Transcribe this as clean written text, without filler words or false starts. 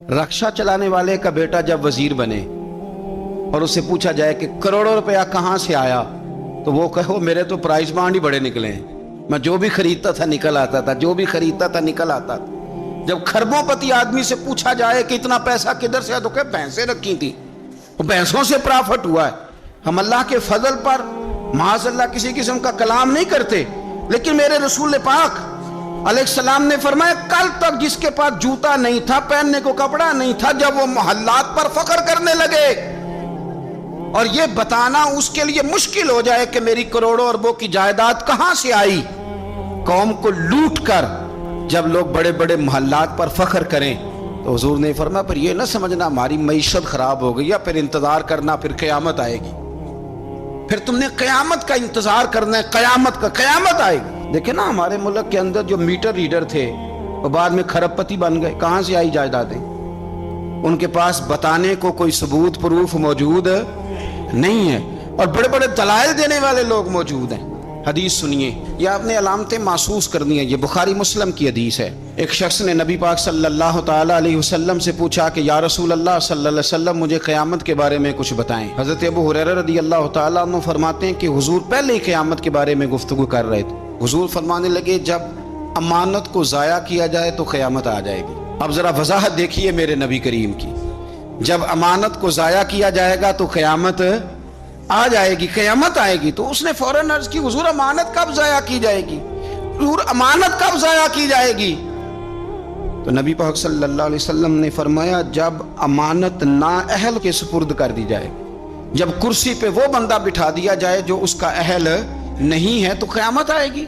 रक्षा चलाने वाले का बेटा जब वजीर बने और उससे पूछा जाए कि करोड़ों रुपया कहाँ से आया, तो वो कहो मेरे तो प्राइस बांड ही बड़े निकले हैं, मैं जो भी खरीदता था निकल आता था, जो भी खरीदता था निकल आता था। जब खरबोपति आदमी से पूछा जाए कि इतना पैसा किधर से आया, तो कहे भैंसें रखी थी, वो भैंसों से प्रॉफिट हुआ है। हम अल्लाह के फजल पर माज़अल्लाह किसी किस्म का कलाम नहीं करते, लेकिन मेरे रसूल पाक अलैहिस्सलाम ने फरमाया कल तक जिसके पास जूता नहीं था, पहनने को कपड़ा नहीं था, जब वो मोहल्लात पर फख्र करने लगे और ये बताना उसके लिए मुश्किल हो जाए कि मेरी करोड़ों अरबों की जायदाद कहां से आई, कौम को लूट कर जब लोग बड़े बड़े मोहल्लात पर फख्र करें, तो हुजूर ने फरमाया पर ये ना समझना हमारी मईशत खराब हो गई, या फिर इंतजार करना फिर क़यामत आएगी, फिर तुमने क़यामत का इंतजार करना है, क़यामत आएगी। देखे ना हमारे मुल्क के अंदर जो मीटर रीडर थे वो बाद में खरबपति बन गए, कहां से आई जायदादें? उनके पास बताने को कोई सबूत प्रूफ मौजूद नहीं है, और बड़े बड़े दलाइल देने वाले लोग मौजूद हैं। हदीस सुनिए, ये आपने अलामतें महसूस करनी है, ये बुखारी मुस्लिम की हदीस है। एक शख्स ने नबी पाक सल्लल्लाहु ताला अलैहि वसल्लम से पूछा कि या रसूल अल्लाह सल्लल्लाहु अलैहि वसल्लम मुझे क़यामत के बारे में कुछ बताएं। हज़रत अबू हुरैरा रज़ियल्लाहु ताला अन्हु फरमाते हैं कि हुजूर पहले ही क़यामत के बारे में गुफ्तगू कर रहे थे। हुजूर फरमाने लगे जब अमानत को ज़ाया किया जाए तो क़यामत आ जाएगी। अब ज़रा वजाहत देखिए मेरे नबी करीम की, जब अमानत को ज़ाया किया जाएगा तो क़यामत आ जाएगी, क़यामत आएगी। तो उसने फौरन अर्ज की हुजूर अमानत कब ज़ाया की जाएगी, हुजूर अमानत कब ज़ाया की जाएगी? तो नबी पाक सल्लल्लाहु अलैहि वसल्लम ने फरमाया जब अमानत नाअहल के सुपुर्द कर दी जाए, जब कुर्सी पे वो बंदा बिठा दिया जाए जो उसका अहल नहीं है, तो क़यामत आएगी।